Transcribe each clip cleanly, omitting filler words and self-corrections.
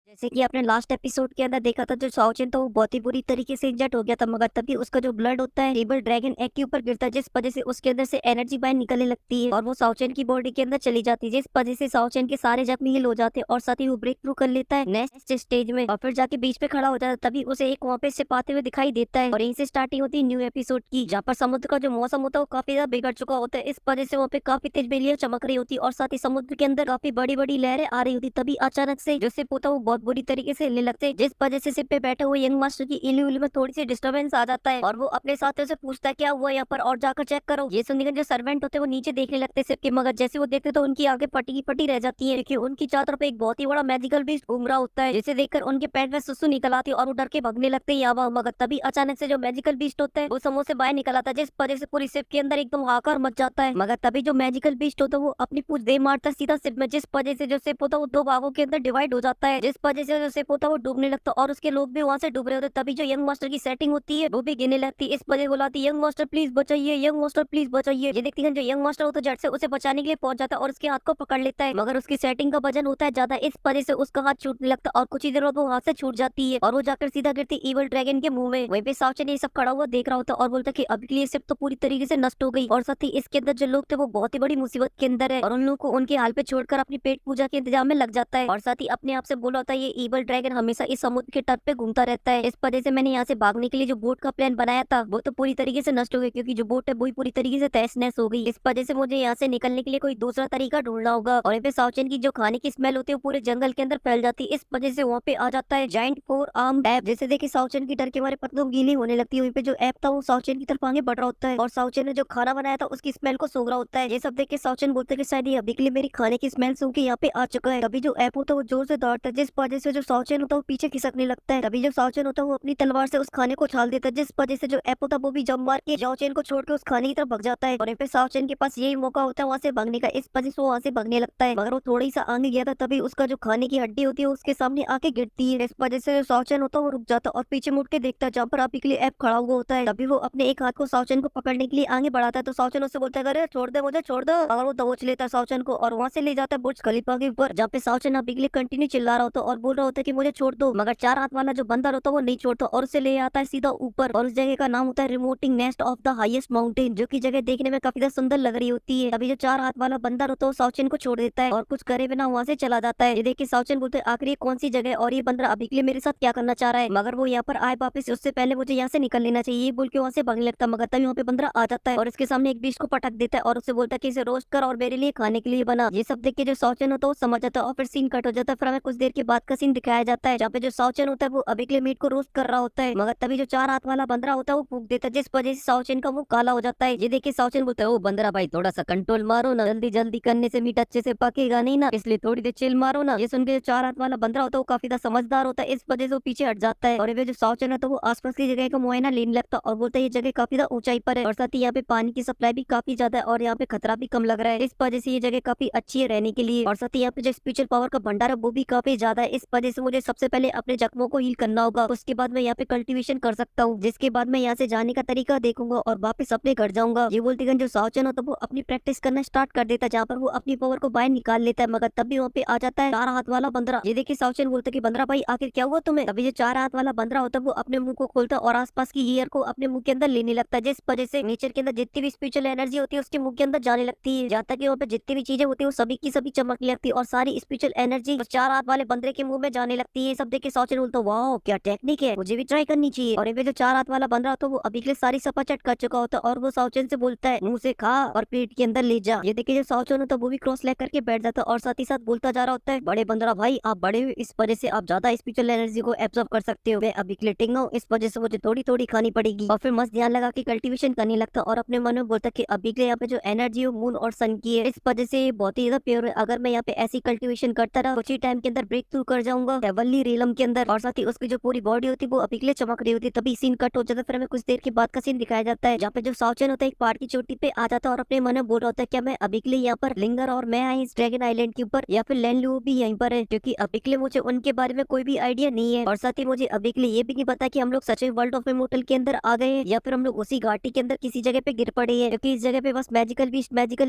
जैसे कि आपने लास्ट एपिसोड के अंदर देखा था, जो साओचिन था वो बहुत ही बुरी तरीके से इंजर्ड हो गया था, मगर तभी उसका जो ब्लड होता है टेबल ड्रैगन एग के ऊपर गिरता है, जिस वजह से उसके अंदर से एनर्जी बाहर निकलने लगती है और वो साओचिन की बॉडी के अंदर चली जाती है, जिस वजह से साओचिन के सारे जख्म हील हो जाते हैं और साथ ही वो ब्रेक थ्रू कर लेता है नेक्स्ट स्टेज में और फिर जाके बीच पे खड़ा हो जाता है। तभी उसे एक वहाँ पे सिप आते हुए दिखाई देता है और यहीं से स्टार्टिंग होती है न्यू एपिसोड की, जहाँ पर समुद्र का जो मौसम होता है वो काफी ज्यादा बिगड़ चुका होता है। इस वजह से वहाँ पे काफी तेज बिजलियां चमक रही होती है और साथ ही समुद्र के अंदर काफी बड़ी बड़ी लहरें आ रही होती। तभी अचानक से जो सिप होता है वो बहुत बुरी तरीके से हिलने लगते हैं, जिस वजह से सिप पे बैठे हुए यंग मास्टर की इली उली में थोड़ी सी डिस्टर्बेंस आ जाता है और वो अपने साथियों से पूछता है क्या हुआ यहाँ पर और जाकर चेक करो। ये सुनकर जो सर्वेंट होते हैं वो नीचे देखने लगते हैं सिप के, मगर जैसे वो देखते तो उनकी आंखें फटी की फटी रह जाती है, क्योंकि उनकी चारों तरफ एक बहुत ही बड़ा मैजिकल बीस्ट घूम रहा होता है, जिसे देखकर उनके पेट में सुसु निकल आती है और वो डर के भागने लगते हैं यहाँ। मगर तभी अचानक से जो मैजिकल बीस्ट होता है वो समूह से बाहर निकल आता है, जिस वजह से पूरी शिप के अंदर एकदम हाहाकार मच जाता है। मगर तभी जो मैजिकल बीस्ट होता है वो अपनी पूंछ दे मारता है सीधा शिप में, जिस वजह से जो शिप होता है वो दो भागों के अंदर डिवाइड हो जाता है, जिस वजह से जो शिप होता है वो डूबने लगता है और उसके लोग भी वहां से डूब रहे होते हैं। तभी जो यंग मास्टर की सेटिंग होती है वो भी गिरने लगती है, इस वजह बुलाती है यंग मास्टर प्लीज बचाइए, यंग मास्टर प्लीज बचाइए। ये देखती है जो यंग मास्टर होता है झट से उसे बचाने के लिए पहुंच जाता है और उसके हाथ को पकड़ लेता है, मगर उसकी सेटिंग का वजन होता है ज्यादा, इस वजह से उसका हाथ छूटने लगता है और कुछ ही देर बाद वो हाथ से छूट जाती है और वो जाकर सीधा गिरती इवल ड्रैगन के मुंह में। वहीं पे साउचन ये सब खड़ा हुआ देख रहा होता है और बोलता है कि अभी के लिए सिर्फ तो पूरी तरीके से नष्ट हो गई और साथ ही इसके अंदर जो लोग थे वो बहुत ही बड़ी मुसीबत के अंदर है और उन लोगों को उनके हाल पे छोड़कर अपनी पेट पूजा के इंतजाम में लग जाता है और साथ ही अपने आप से बोला होता है ये इवल ड्रैगन हमेशा इस समुद्र के तट पे घूमता रहता है, इस वजह से मैंने यहाँ से भागने के लिए जो बोट का प्लान बनाया था वो तो पूरी तरीके से नष्ट हो गया, क्योंकि जो बोट है वो पूरी तरीके से तहस नहस हो गई। इस वजह से मुझे यहाँ से निकलने के लिए कोई दूसरा तरीका ढूंढना होगा और यहाँ पे साउचन की जो खाने की स्मेल होती है वो पूरे जंगल के अंदर फैल जाती है, इस वजह से वहाँ पे आ जाता है जाइंट फोर आर्म ऐप, जैसे देखे साउचन की डर के मारे पतलून गीली होने लगती है। वहीं पे जो ऐप था वो साउचन की तरफ आगे बढ़ रहा होता है और साउचन ने जो खाना बनाया था उसकी स्मेल को सूंघ रहा होता है। ये सब देख के साउचन बोलते हैं कि शायद ये अभी के लिए मेरी खाने की स्मेल सूंघ के यहाँ पे आ चुका है। तभी जो ऐप होता है वो जोर से दौड़ता है, जिस वजह से जो साउचन होता है वो पीछे खिसकने लगता है। तभी जो साउचन होता है वो अपनी तलवार से उस खाने को उछाल देता है, जिस वजह से जो ऐप होता है वो भी जंप मार के साउचन को छोड़ के उस खाने की तरफ भाग जाता है और यहाँ पे साउचन के पास यही मौका होता है वहां से भागने का, इस वजह से वो वहां से भागने लगता है, मगर वो थोड़ी सा आगे गया था तभी उसका जो खाने की हड्डी होती है उसके सामने आके गिरती है, इस वजह से जो साउचन होता है वो रुक जाता है और पीछे मुड़ के देखता है जहाँ पर आप के लिए ऐप खड़ा हुआ होता है। तभी वो अपने एक हाथ को साउचन को पकड़ने के लिए आगे बढ़ाता है तो साउचन उससे बोलता है अरे छोड़ दे मुझे छोड़ दो, और वो दबोच लेता है साउचन को और वहां से ले जाता है बुर्ज खलीफा के ऊपर, जहाँ पे साउचन अभी के लिए कंटिन्यू चिल्ला रहा होता है और बोल रहा होता है कि मुझे छोड़ दो, मगर चार हाथ वाला जो बंदर होता है वो नहीं छोड़ता और उसे ले आता है सीधा ऊपर और उस जगह का नाम होता है रिमोटिंग nest of the highest mountain, जो की जगह देखने में काफी सुंदर लग रही होती है। अभी जो चार हाथ वाला बंदर होता है साउचन को छोड़ देता है और कुछ करे बिना वहां से चला जाता है। ये देख के साउचन बोलते हैं आखिर ये कौन सी जगह और ये बंदर अभी के लिए मेरे साथ क्या करना चाह रहा है, मगर वो यहाँ पर आए वापस उससे पहले मुझे यहाँ से निकल लेना चाहिए, ये बोल के वहाँ से भागने लगता, मगर तभी वहाँ पे बंदर आ जाता है और इसके सामने एक बीच को पटक देता है और उससे बोलता है कि इसे रोस्ट कर और मेरे लिए खाने के लिए बना। ये सब देख के जो साउचन होता है वो समझ जाता है और फिर सीन कट हो जाता है। फिर हमें कुछ देर के बाद का सीन दिखाया जाता है जहाँ पे जो साउचन होता है वो अभी के लिए मीट को रोस्ट कर रहा होता है, मगर तभी जो चार हाथ वाला बंदरा होता है वो फूंक देता है, जिस वजह से साउचन का मुंह काला हो जाता है। ये देख के साउचन बोलता है ओ बंदरा भाई थोड़ा सा कंट्रोल मारो ना, जल्दी जल्दी करने से मीट अच्छे से पकेगा नहीं ना, इसलिए थोड़ी देर चिल मारो ना। ये सुन के जो चार हाथ वाला बंदरा होता है वो काफी ज्यादा समझदार होता है, इस वजह से वो पीछे हट जाता है और ये जो साउचन है तो वो आसपास की जगह का मुआयना लेने लगता है और बोलता है ये जगह काफी ज्यादा ऊंचाई पर है और साथ ही यहाँ पे पानी की सप्लाई भी काफी ज्यादा है और यहाँ पे खतरा भी कम लग रहा है, इस वजह से ये जगह काफी अच्छी है रहने के लिए और साथ ही यहाँ पे जो स्पिरिचुअल पावर का भंडार है वो भी काफी ज्यादा है, इस वजह से मुझे सबसे पहले अपने जख्मों को हील करना होगा, उसके बाद मैं यहाँ पे कल्टीवेशन कर सकता हूँ, जिसके बाद मैं यहाँ से जाने का तरीका देखूंगा और वापस अपने घर जाऊंगा। ये बोलते जो साउचन हो तो वो अपनी प्रैक्टिस करना स्टार्ट कर देता है जहाँ पर वो अपनी पावर को बाहर निकाल लेता है, मगर तब भी वहाँ पे आ जाता है चार हाथ वाला बंदरा। ये देखिए साउचन बोलता है कि बंदरा भाई आखिर क्या हुआ तुम्हें। तभी जो चार हाथ वाला बंदरा होता है वो अपने मुंह को खोलता है और आसपास की एयर को अपने मुंह के अंदर लेने लगता है, जिस वजह से नेचर के अंदर जितनी भी स्पिरिचुअल एनर्जी होती है उसके मुंह के अंदर जाने लगती है, जहाँ तक कि वहाँ पे जितनी भी चीजें होती है वो सभी की सभी चमकने लगती है और सारी स्पिरिचुअल एनर्जी उस चार हाथ वाले बंदरे के मुंह में जाने लगती है। सब देख के साउचन बोलता है वाह क्या टेक्निक है, मुझे भी ट्राई करनी चाहिए। और ये जो चार हाथ वाला बंदरा होता है वो अभी के लिए सारी सपा चट कर चुका होता है और वो साउचन से बोलता है मुंह से खा और पेट के अंदर ले जा। ये देखिए जो साउचन होता है वो भी क्रॉस लेग करके बैठ जाता है और साथ ही साथ बोलता जा रहा होता है बड़े बंदरा भाई आप बड़े हो, इस वजह से आप ज्यादा स्पिरिचुअल एनर्जी को एब्जॉर्ब कर सकते हो, मैं अभी के लिए टिंगा हूँ, इस वजह से मुझे थोड़ी थोड़ी खानी पड़ेगी। और फिर मस्त ध्यान लगा के कल्टीवेशन करने लगता और अपने मन में बोलता कि अभी के लिए यहाँ पे जो एनर्जी हो मून और सन की है, इस वजह से बहुत ही ज्यादा प्योर है, अगर मैं यहाँ पे ऐसी कल्टीवेशन करता रहा कुछ ही टाइम के अंदर ब्रेक थ्रू कर जाऊंगा हेवनली रियलम के अंदर। और साथ ही उसकी जो पूरी बॉडी होती है वो अभी के लिए चमक रही होती है। तभी सीन कट हो जाता है, फिर हमें कुछ देर के बाद का सीन दिखाया जाता है जहाँ पे जो साउचन होता है एक पहाड़ की चोटी पे आ जाता है और अपने मन में बोल रहा होता है क्या मैं अभी के लिए यहाँ पर लिंगर और मैं आई इस ड्रैगन आइलैंड के ऊपर या फिर लैंडलू भी यहीं पर है, क्योंकि अभी के लिए मुझे उनके बारे में कोई भी आइडिया नहीं है और साथ ही मुझे अभी के लिए ये भी नहीं पता कि हम लोग सच में वर्ल्ड ऑफ इमोर्टल के अंदर आ गए हैं या फिर हम लोग उसी घाटी के अंदर किसी जगह पे गिर पड़े हैं, क्योंकि इस जगह पे बस मैजिकल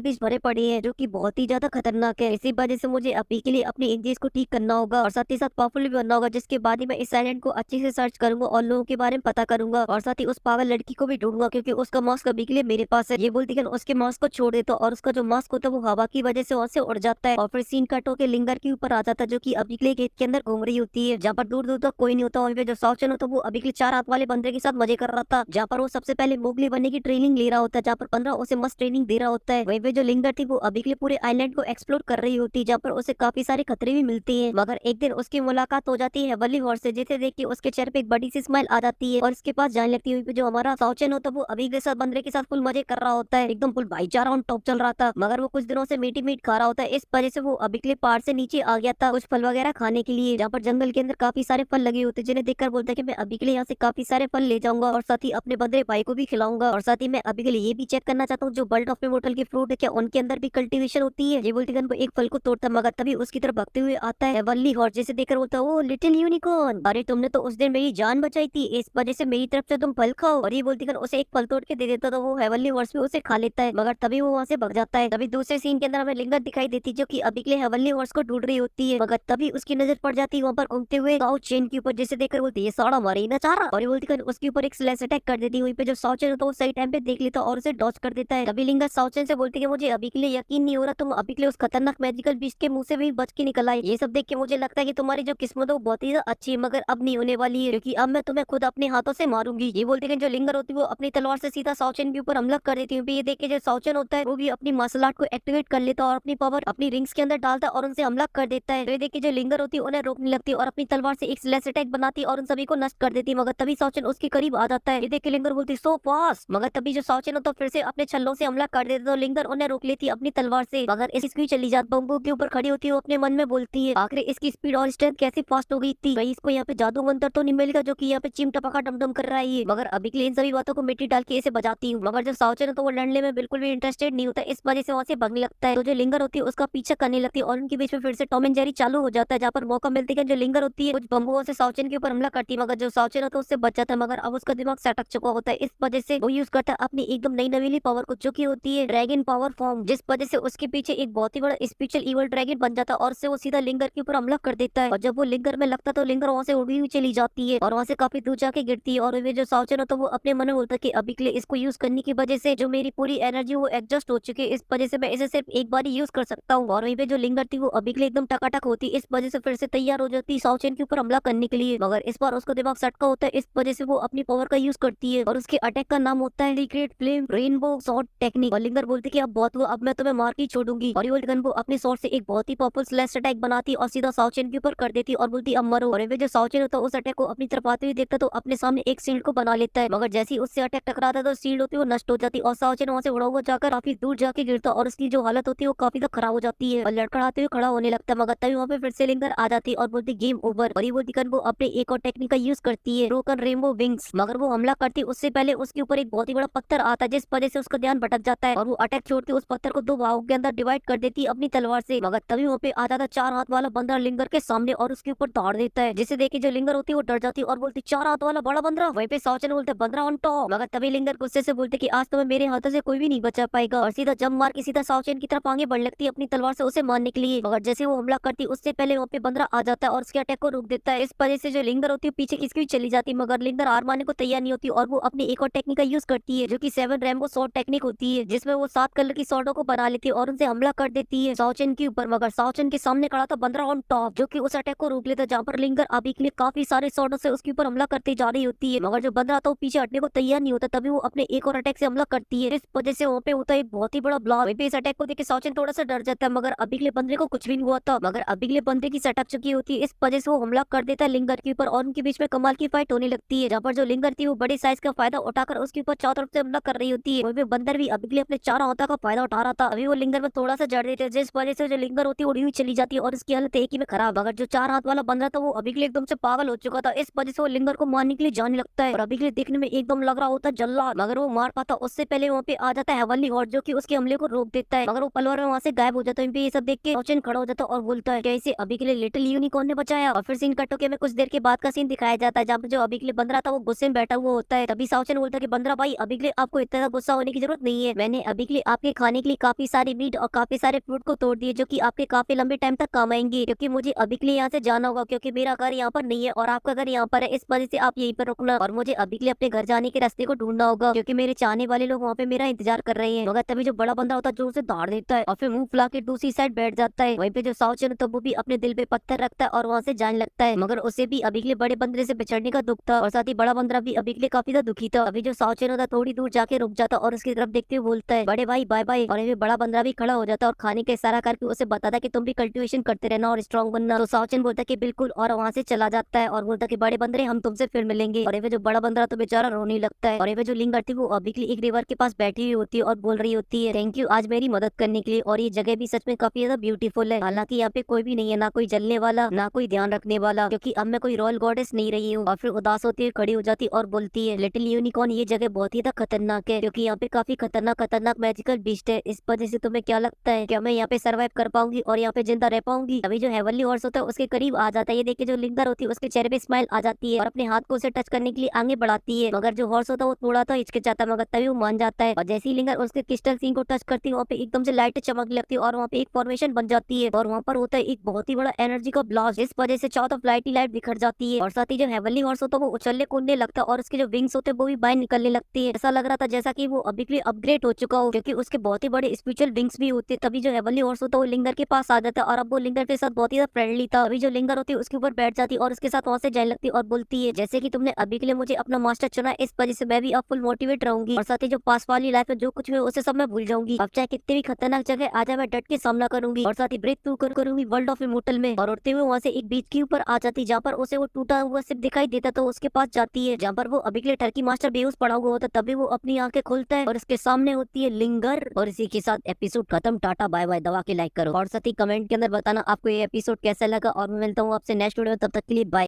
बीस्ट भरे पड़े हैं जो कि बहुत ही ज्यादा खतरनाक है। इसी वजह से मुझे अभी के लिए अपने इंजरीज को ठीक करना होगा और और साथ ही साथ पावरफुल भी बनना होगा, जिसके बाद ही मैं इस आइलैंड को अच्छे से सर्च करूंगा और लोगों के बारे में पता करूंगा और साथ ही उस पागल लड़की को भी ढूंढूंगा क्योंकि उसका मास्क अभी के लिए मेरे पास है। ये बोलती है उसके मास्क को छोड़ देता और उसका जो मास्क होता है वो हवा की वजह से वहां से उड़ जाता है और फिर सीन कट होकर लिंगर के ऊपर आ जाता है, जो की अभी के लिए गेट के अंदर घूम रही होती है, जहाँ पर दूर दूर तक कोई नहीं होता। वहीं पे जो साउचन होता है वो अभी के लिए 4 हाथ वाले बंदर के साथ मजे कर रहा था, जहाँ पर वो सबसे पहले मोगली बनने की ट्रेनिंग ले रहा होता है, जहाँ पर 15 उसे मस्त ट्रेनिंग दे रहा होता है। वहीं पे जो लिंगर थी वो अभी के लिए पूरे आइलैंड को एक्सप्लोर कर रही होती है, जहाँ पर उसे काफी सारे खतरे भी मिलते हैं। मगर एक दिन उसकी मुलाकात हो जाती है हेवनली हॉर्स से, जिसे देख के उसके चेहरे पे एक बड़ी सी स्माइल आ जाती है और इसके पास जाने लगती है। वहीं पे जो हमारा साउचन होता है वो अभी के साथ बंदरे के साथ फुल मजे कर रहा होता है, एकदम फुल भाईचारा ऑन टॉप चल रहा था। मगर वो कुछ दिनों से मीठी मीट खा रहा होता है, इस वजह से वो अभी के लिए पहाड़ से नीचे आ गया था कुछ फल वगैरह खाने के लिए, जहाँ पर जंगल के अंदर काफी सारे फल लगे होते, जिन्हें देखकर बोलता है कि मैं अभी के लिए यहाँ से काफी सारे फल ले जाऊंगा और साथ ही अपने बंदरे भाई को भी खिलाऊंगा और साथ ही मैं अभी के लिए ये भी चेक करना चाहता हूँ जो बल्ट ऑफ इमोर्टल के फ्रूट है क्या उनके अंदर भी कल्टीवेशन होती है। ये बोलती है वो एक फल को तोड़ता, मगर तभी उसकी तरफ भागते हुए आता है वल्ली हॉर्स, जिसे देखकर बोलता है ओ लिटिल यूनिकॉर्न, अरे तुमने तो उस दिन मेरी जान बचाई थी, इस वजह से मेरी तरफ से तुम फल खाओ। और ये बोलती है उसे एक फल तोड़ के दे देता तो वो हेवनली हॉर्स भी उसे खा लेता है, मगर तभी वो वहाँ से भाग जाता है। तभी दूसरे सीन के अंदर हमें लिंगर दिखाई देती जो कि अभी के लिए हेवनली हॉर्स को ढूंढ रही होती है, मगर तभी उसकी नजर पड़ जाती है वहाँ पर घूमते हुए काउ चेन के ऊपर, जिसे देखकर बोलती है साड़ा मारे ना चाह रहा, और ये बोलती है उसके ऊपर एक स्लैश अटैक कर देती है। वहीं पे जो साउचन होता है वो सही टाइम पे देख लेता और उसे डॉज कर देता है। तभी लिंगर साउचन से बोलती है मुझे अभी के लिए यकीन नहीं हो रहा तुम अभी के लिए उस खतरनाक मैजिकल बीस्ट के मुंह से भी बच के निकल आए। ये सब देख के मुझे लगता है कि तुम्हारी जो किस्मत है वो बहुत ही अच्छी है, मगर अब नहीं होने वाली है क्योंकि अब मैं तुम्हें खुद अपने हाथों से मारूंगी। ये बोलती है जो लिंगर होती है वो अपनी तलवार से सीधा साउचन के ऊपर हमला कर देती है। ये देख के जो साउचन होता है वो भी अपनी मार्शल आर्ट को एक्टिवेट कर लेता है और अपनी पावर अपनी रिंग्स के अंदर डालता है और उनसे हमला कर देता है। तो ये देख के जो लिंगर होती है उन्हें रोकने लगती है और अपनी तलवार से एक स्लैश अटैक बनाती है और उन सभी को नष्ट कर देती है, मगर तभी साउचन उसके करीब आ जाता है। ये देख के लिंगर बोलती सो फास्ट, मगर तभी जो साउचन होता है फिर से अपने छल्लों से हमला कर देता है तो लिंगर उन्हें रोक लेती है अपनी तलवार से, मगर इसकी चली जाती बम्बू के ऊपर खड़ी होती है। वो अपने मन में बोलती है आखिर इसकी स्पीड और स्ट्रेंथ कैसे फास्ट हो गई थी, कहीं इसको यहाँ पे जादू मंत्र तो नहीं मिलेगा जो कि यहाँ पे चिम टपका डमडम कर रहा है ये। मगर अभी के लिए इन सभी बातों को मिट्टी डाल के इसे बजाती हूँ, मगर जो साउचन है तो वो लड़ने में बिल्कुल भी इंटरेस्टेड नहीं होता, इस वजह से वहाँ से भागने लगता है। तो जो लिंगर होती है उसका पीछा करने लगती है और उनके बीच में फिर से टॉम एंड जेरी चालू हो जाता है, जहाँ पर मौका मिलती है जो लिंगर होती है कुछ बम्बुओं से साउचन के ऊपर हमला करती है, मगर जो साउचन होता है उससे बच जाता है, मगर अब उसका दिमाग सटक चुका होता है, इस वजह से वो यूज करता है अपनी एकदम नई नवीली पावर को जो की होती है ड्रैगन पावर फॉर्म, जिस वजह से उसके पीछे एक बहुत ही बड़ा स्पेशल इवल ड्रैगन बन जाता है और से वो सीधा लिंगर के ऊपर हमला कर देता है। और जब वो लिंगर में लगता है तो लिंगर वहाँ से उड़ी हुई चली जाती है और वहाँ से काफी दूर जाके गिरती है। और वे जो साउचन होता है वो अपने मन में बोलता है कि अभी के लिए इसको यूज करने की वजह से जो मेरी पूरी एनर्जी वो एडजस्ट हो चुकी है, इस वजह से मैं इसे सिर्फ एक बार ही यूज कर सकता हूँ। और वहीं पे जो लिंगर थी वो अभी के लिए एकदम टकाटक होती, इस वजह से फिर से तैयार हो जाती साउचन के ऊपर हमला करने के लिए, मगर इस बार उसका दिमाग सटका होता है, इस वजह से वो अपनी पावर का यूज करती है और उसके अटैक का नाम होता है secret flame rainbow shot technique. और लिंगर बोलती है कि अब बहुत हुआ, अब मैं तुम्हें मार के छोड़ूंगी। और ये गन वो अपने शॉट से एक बहुत ही पावरफुल स्लैश अटैक बनाती और सीधा साउचन के ऊपर कर देती और बोलती अब मरो। और वे जो साउचन होता है उस अटैक को अपनी तरफ आते हुए देखता तो अपने सामने एक शील्ड को बना लेता है, मगर जैसे ही उससे अटैक टकराता है तो शील्ड होती है वो नष्ट हो जाती और साउचन वहाँ से उड़ा हुआ जाकर काफी दूर जाके गिरता और उसकी जो हालत होती है वो काफी ज्यादा खराब हो जाती है और लड़खड़ाते हुए खड़ा होने लगता है, मगर तभी वहाँ पे फिर से लिंगर आ जाती है और बोलती गेम ओवर। और ये बोलती वो अपने एक और टेक्निक का यूज करती है ब्रोकन रेनबो विंग्स, मगर वो हमला करती उससे पहले उसके ऊपर एक बहुत ही बड़ा पत्थर आता है जिस वजह से उसका ध्यान भटक जाता है और वो अटैक छोड़ती उस पत्थर को 2 भागों के अंदर डिवाइड कर देती है अपनी तलवार से, मगर तभी वहाँ पे आ जाता 4 हाथ वाला बंदर लिंगर के सामने और उसके ऊपर दौड़ देता है, जिसे देखे जो लिंगर होती है वो डर जाती है और बोलती 4 हाथ वाला बड़ा बंदरा। वहीं पे साउचन बोलते बंदरा ऑन टॉप, मगर तभी लिंगर गुस्से से बोलते कि आज तो मेरे हाथों से कोई भी नहीं बचा पाएगा और सीधा जंप मार के सीधा साउचन की तरफ आगे बढ़ लगती है अपनी तलवार से उसे मारने के लिए, मगर जैसे वो हमला करती उससे पहले वहाँ पे बंदरा आ जाता है और उसके अटैक को रोक देता है। इस वजह से जो लिंगर होती है पीछे किसकी भी चली जाती है, मगर लिंगर हार मानने को तैयार नहीं होती और वो अपनी एक और टेक्निक का यूज करती है जो कि 7 रेनबो शॉट टेक्निक होती है, जिसमें वो 7 कलर की शॉटों को बना लेती है और उनसे हमला कर देती है साउचन के ऊपर, मगर साउचन के सामने खड़ा था बंदरा ऑन टॉप जो कि उस अटैक को रोक लेता है, जहाँ पर लिंगर अभी के लिए काफी सारे शॉटों से उसके ऊपर हमला करती जा रही होती है, मगर जो बंदरा था वो पीछे हटने को तैयार नहीं होता, तभी वो अपने एक और अटैक से हमला करती है, इस वजह से वहाँ पे होता है एक बहुत ही बड़ा ब्लास्ट। इस अटैक को देख के साउचन थोड़ा सा डर जाता है, मगर अभी के लिए बंदरे को कुछ भी नहीं हुआ था, मगर अभी के लिए बंदरे की सटक चुकी होती है, इस वजह से वो हमला कर देता है लिंगर के ऊपर और उनके बीच में कमाल की फाइट होने लगती है, जहाँ पर जो लिंगर थी वो बड़े साइज का फायदा उठाकर उसके ऊपर चारों तरफ से हमला कर रही होती है। वहीं पे बंदर भी अभी के लिए अपने 4 हाथों का फायदा उठा रहा था, अभी वो लिंगर में थोड़ा सा जड़ देते हैं जिस वजह से जो लिंगर होती है उड़ी हुई चली जाती है और उसकी हालत एक ही में खराब, मगर जो 4 हाथ वाला बंदर था वो अभी के लिए एकदम से पागल हो चुका था, इस वजह से वो लिंगर को मारने के लिए जाने लगता है और अभी के लिए देखने में एकदम लग रहा होता है जल्लाद, मगर वो मार पाता उससे पहले वहाँ पे आ जाता है हेवनली हॉर्स जो कि उसके हमले को रोक देता है, मगर वो पल भर में वहाँ से गायब हो जाता है। ये सब देख के साउचन खड़ा हो जाता है और बोलता है कैसे अभी के लिए लिटिल यूनिकॉर्न ने बचाया। और फिर सीन कट होके हमें कुछ देर के बाद का सीन दिखाया जाता है जहाँ पे जो अभी के लिए बंदरा था वो गुस्से में बैठा हुआ होता है, तभी साउचन बोलता है कि बंदरा भाई अभी के लिए आपको इतना गुस्सा होने की जरूरत नहीं है, मैंने अभी के लिए आपके खाने के लिए काफी सारी मीट और काफी सारे फ्रूट को तोड़ दिए जो कि आपके काफी लंबे टाइम तक काम आएंगे, क्योंकि मुझे अभी के लिए यहाँ से जाना होगा क्योंकि मेरा घर यहाँ पर नहीं है और आपका घर यहाँ पर है, इस वजह से आप यहीं पर रुकना और मुझे अभी के लिए अपने घर जाने के रास्ते को ढूंढना होगा क्योंकि मेरे चाहने वाले लोग वहाँ पे मेरा इंतजार कर रहे हैं। मगर तभी जो बड़ा बंदर होता है जोर से दौड़ देता है और फिर मुंह फुला के दूसरी साइड बैठ जाता है। वहीं पे जो साउचन तो वो भी अपने दिल पे पत्थर रखता है और वहाँ से जाने लगता है, मगर उसे भी अभी के लिए बड़े बंदरे से बिछड़ने का दुख था और साथ ही बड़ा बंदरा भी अभी के लिए काफी ज्यादा दुखी था। अभी जो साउचन होता थोड़ी दूर जाके रुक जाता और उसकी तरफ देखते हुए बोलता है बड़े भाई बाय बाय। और ये बड़ा बंदरा भी खड़ा हो जाता और खाने का इशारा करके उसे बताता कि तुम भी कल्टीवेशन करते रहना और स्ट्रॉन्ग बनना। तो साउचन बोलता कि बिल्कुल और वहाँ से चला जाता है और बोलता कि बड़े बंदरे हम तुमसे फिर मिलेंगे। और ये जो बड़ा बंदरा तो बेचारा रोने लगता है और ये जो लिंगर थी वो अभी के लिए एक रिवर के पास बैठी हुई होती है और बोल रही होती है थैंक यू आज मेरी मदद करने के लिए। और ये जगह भी सच में काफी ज्यादा ब्यूटीफुल है, हालांकि यहाँ पे कोई भी नहीं है, ना कोई जलने वाला ना कोई ध्यान रखने वाला, क्योंकि अब मैं कोई रॉयल गॉडेस नहीं रही हूँ। और फिर उदास होती है खड़ी हो जाती और बोलती है लिटिल यूनिकॉर्न ये जगह बहुत ही खतरनाक है क्योंकि यहाँ पे काफी खतरनाक मैजिकल बीस्ट है, इस वजह से तुम्हें क्या लगता है क्या मैं यहाँ पे सर्वाइव कर पाऊंगी और यहाँ पे जिंदा रह पाऊंगी। अभी जो हेवनली हॉर्स होता है उसके करीब आ जाता है, ये देख के जो लिंगर होती है उसके चेहरे पे स्माइल आ जाती है और अपने हाथ को उसे टच करने के लिए आगे बढ़ाती है, मगर जो हॉर्स होता है वो थोड़ा तो हिचकिचाता है, मगर तभी वो मान जाता है। और जैसे ही लिंगर उसके क्रिस्टल सीन को टच करती है वहाँ पे एकदम से लाइट चमकने लगती है और वहाँ पे एक फॉर्मेशन बन जाती है और वहाँ पर होता है एक बहुत ही बड़ा एनर्जी का ब्लास्ट, इस वजह से चारों तरफ लाइट ही लाइट बिखर जाती है। और साथ ही जो हेवनली हॉर्स होता है वो उछलने कूदने लगता है और उसके जो विंग्स होते हैं वो भी बाहर निकलने लगती है। ऐसा लग रहा था जैसा कि वो अभी के लिए अपग्रेड हो चुका हो क्योंकि उसके बहुत ही बड़े स्पिरिचुअल विंग्स भी होते हैं। तभी जो हेवनली हॉर्स होता है वो लिंगर के पास आ जाता है और अब वो लिंगर के साथ बहुत ही फ्रेंडली था। अभी जो लिंगर होती है उसके ऊपर बैठ जाती है और उसके साथ वहाँ से जाने लगती है और बोलती है जैसे कि तुमने अभी के लिए मुझे अपना मास्टर चुना इस वजह से मैं भी अब फुल मोटिवेट रहूंगी और साथ ही जो पास वाली लाइफ में जो कुछ हुआ उसे सब मैं भूल जाऊंगी। अब चाहे कितनी भी खतरनाक जगह आ जाए मैं डट के सामना करूंगी और साथ ही ब्रेक थ्रू करूंगी वर्ल्ड ऑफ इमोर्टल में। और उड़ते हुए वहाँ से एक बीच के ऊपर आ जाती जहाँ पर उसे वो टूटा हुआ सिर्फ दिखाई देता तो उसके पास जाती है जहाँ पर वो अभी के लिए टर्की मास्टर बेहोश पड़ा हुआ होता तभी वो अपनी आंखें खोलता है और उसके सामने होती है लिंगर। और इसी के साथ एपिसोड खत्म, टाटा बाय बाय, दबा के लाइक करो और साथ ही कमेंट के अंदर बताना आपको ये एपिसोड कैसा लगा और मैं मिलता हूँ आपसे नेक्स्ट वीडियो में, तब तक के लिए बाय।